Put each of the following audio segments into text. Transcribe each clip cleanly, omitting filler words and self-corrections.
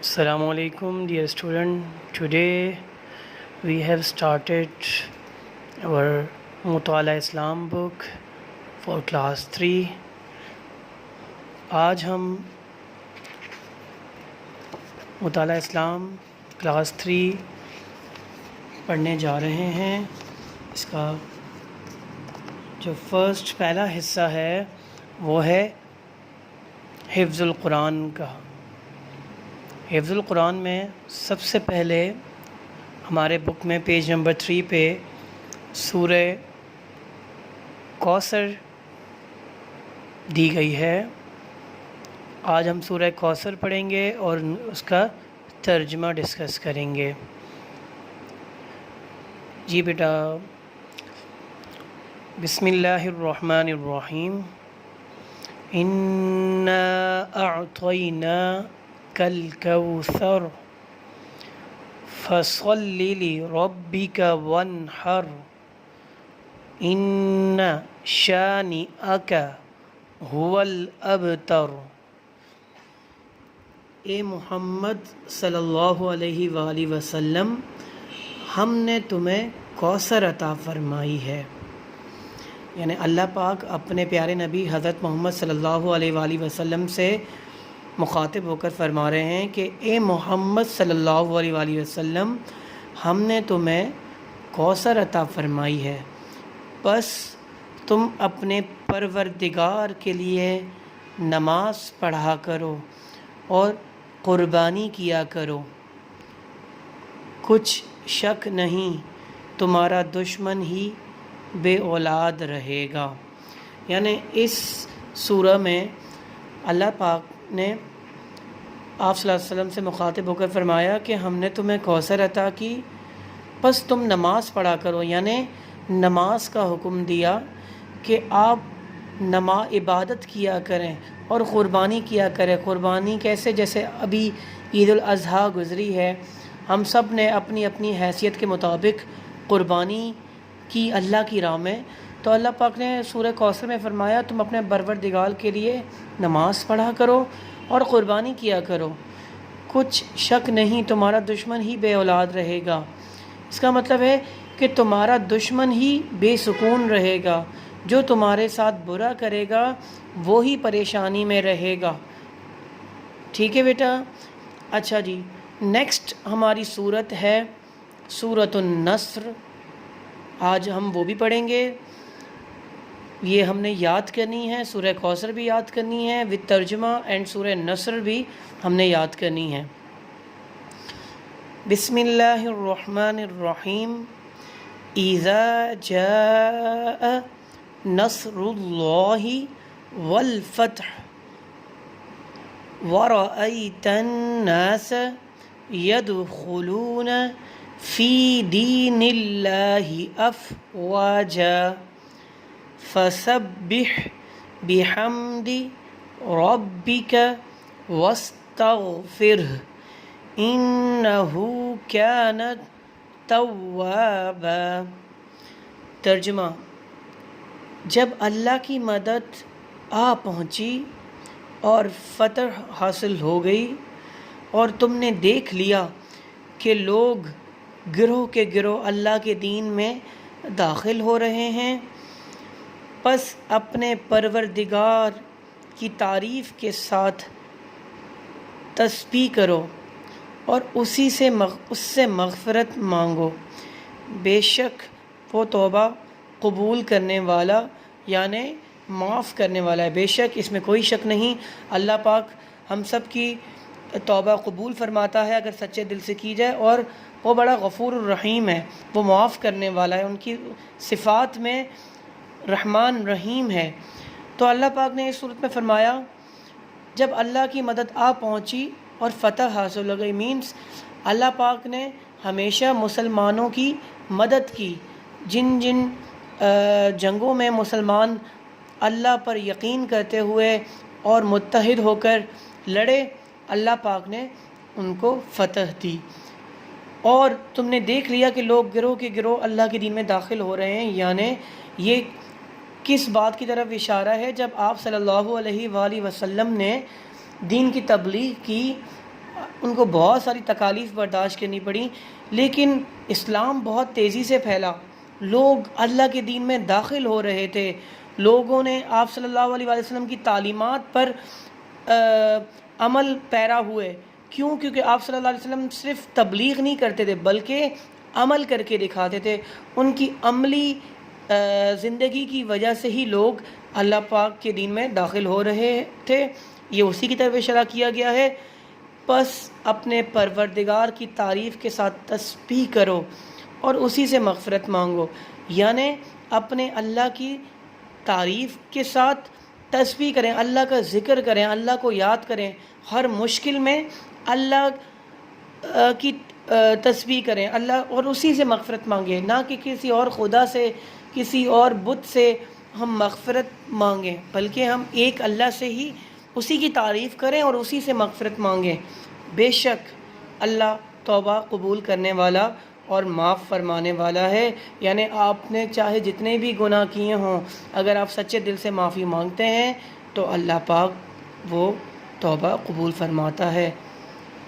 Assalamu alaikum, dear student. Today we have started our Mutala Islam book for class 3. آج ہم مطالعہ اسلام class 3 پڑھنے جا رہے ہیں. اس کا جو پہلا حصہ ہے وہ ہے حفظ القرآن کا. حفظ القرآن میں سب سے پہلے ہمارے بک میں پیج نمبر 3 پہ سورہ کوثر دی گئی ہے. آج ہم سورہ کوثر پڑھیں گے اور اس کا ترجمہ ڈسکس کریں گے. جی بیٹا، بسم اللہ الرحمن الرحیم. اِنَّا أَعْطَيْنَاكَ الْكَوْثَرَ فَصَلِّ لِرَبِّكَ وَانْحَرْ إِنَّ شَانِئَكَ هُوَ الْأَبْتَرُ. اے محمد صلی اللہ علیہ وآلہ وسلم، ہم نے تمہیں کوثر عطا فرمائی ہے. یعنی اللہ پاک اپنے پیارے نبی حضرت محمد صلی اللہ علیہ وآلہ وسلم سے مخاطب ہو کر فرما رہے ہیں کہ اے محمد صلی اللہ علیہ وآلہ وسلم، ہم نے تمہیں کوثر عطا فرمائی ہے، بس تم اپنے پروردگار کے لیے نماز پڑھا کرو اور قربانی کیا کرو. کچھ شک نہیں تمہارا دشمن ہی بے اولاد رہے گا. یعنی اس سورہ میں اللہ پاک نے آپ صلی اللہ علیہ وسلم سے مخاطب ہو کر فرمایا کہ ہم نے تمہیں کوثر عطا کی، بس تم نماز پڑھا کرو. یعنی نماز کا حکم دیا کہ آپ عبادت کیا کریں اور قربانی کیا کریں. قربانی کیسے؟ جیسے ابھی عید الاضحیٰ گزری ہے، ہم سب نے اپنی اپنی حیثیت کے مطابق قربانی کی اللہ کی راہ میں. تو اللہ پاک نے سورہ کوثر میں فرمایا تم اپنے پروردگار کے لیے نماز پڑھا کرو اور قربانی کیا کرو. کچھ شک نہیں تمہارا دشمن ہی بے اولاد رہے گا. اس کا مطلب ہے کہ تمہارا دشمن ہی بے سکون رہے گا. جو تمہارے ساتھ برا کرے گا وہی پریشانی میں رہے گا. ٹھیک ہے بیٹا؟ اچھا جی، نیکسٹ ہماری صورت ہے سورۃ النصر. آج ہم وہ بھی پڑھیں گے. یہ ہم نے یاد کرنی ہے، سورہ کوثر بھی یاد کرنی ہے وتھ ترجمہ، اینڈ سورہ نصر بھی ہم نے یاد کرنی ہے. بسم اللہ الرحمن الرحیم. اذا جاء نصر اللہ والفتح ورأیت الناس يدخلون فی دین اللہ افواجا فسبح بحمد ربک واستغفرہ انہ کان توابا. ترجمہ: جب اللہ کی مدد آ پہنچی اور فتح حاصل ہو گئی اور تم نے دیکھ لیا کہ لوگ گروہ کے گروہ اللہ کے دین میں داخل ہو رہے ہیں، پس اپنے پروردگار کی تعریف کے ساتھ تسبیح کرو اور اس سے مغفرت مانگو. بے شک وہ توبہ قبول کرنے والا یعنی معاف کرنے والا ہے. بے شک اس میں کوئی شک نہیں، اللہ پاک ہم سب کی توبہ قبول فرماتا ہے اگر سچے دل سے کی جائے، اور وہ بڑا غفور الرحیم ہے، وہ معاف کرنے والا ہے. ان کی صفات میں رحمان رحیم ہے. تو اللہ پاک نے اس صورت میں فرمایا جب اللہ کی مدد آ پہنچی اور فتح حاصل ہو گئی، مینس اللہ پاک نے ہمیشہ مسلمانوں کی مدد کی. جن جن جنگوں میں مسلمان اللہ پر یقین کرتے ہوئے اور متحد ہو کر لڑے، اللہ پاک نے ان کو فتح دی. اور تم نے دیکھ لیا کہ لوگ گروہ کے گروہ اللہ کے دین میں داخل ہو رہے ہیں. یعنی یہ کس بات کی طرف اشارہ ہے؟ جب آپ صلی اللہ علیہ وآلہ وسلم نے دین کی تبلیغ کی ان کو بہت ساری تکالیف برداشت کرنی پڑی، لیکن اسلام بہت تیزی سے پھیلا، لوگ اللہ کے دین میں داخل ہو رہے تھے، لوگوں نے آپ صلی اللہ علیہ وآلہ وسلم کی تعلیمات پر عمل پیرا ہوئے۔ کیوں؟ کیونکہ آپ صلی اللہ علیہ وسلم صرف تبلیغ نہیں کرتے تھے بلکہ عمل کر کے دکھاتے تھے۔ ان کی عملی زندگی کی وجہ سے ہی لوگ اللہ پاک کے دین میں داخل ہو رہے تھے۔ یہ اسی کی طرف اشارہ کیا گیا ہے۔ پس اپنے پروردگار کی تعریف کے ساتھ تسبیح کرو اور اسی سے مغفرت مانگو، یعنی اپنے اللہ کی تعریف کے ساتھ تسبیح کریں، اللہ کا ذکر کریں، اللہ کو یاد کریں، ہر مشکل میں اللہ کی تسبیح کریں اللہ، اور اسی سے مغفرت مانگیں، نہ کہ کسی اور خدا سے، کسی اور بت سے ہم مغفرت مانگیں، بلکہ ہم ایک اللہ سے ہی اسی کی تعریف کریں اور اسی سے مغفرت مانگیں۔ بے شک اللہ توبہ قبول کرنے والا اور معاف فرمانے والا ہے، یعنی آپ نے چاہے جتنے بھی گناہ کیے ہوں، اگر آپ سچے دل سے معافی مانگتے ہیں تو اللہ پاک وہ توبہ قبول فرماتا ہے۔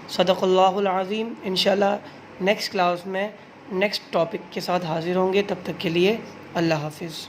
صدق اللہ العظیم۔ انشاءاللہ نیکسٹ کلاس میں نیکسٹ ٹاپک کے ساتھ حاضر ہوں گے، تب تک کے لیے اللہ حافظ۔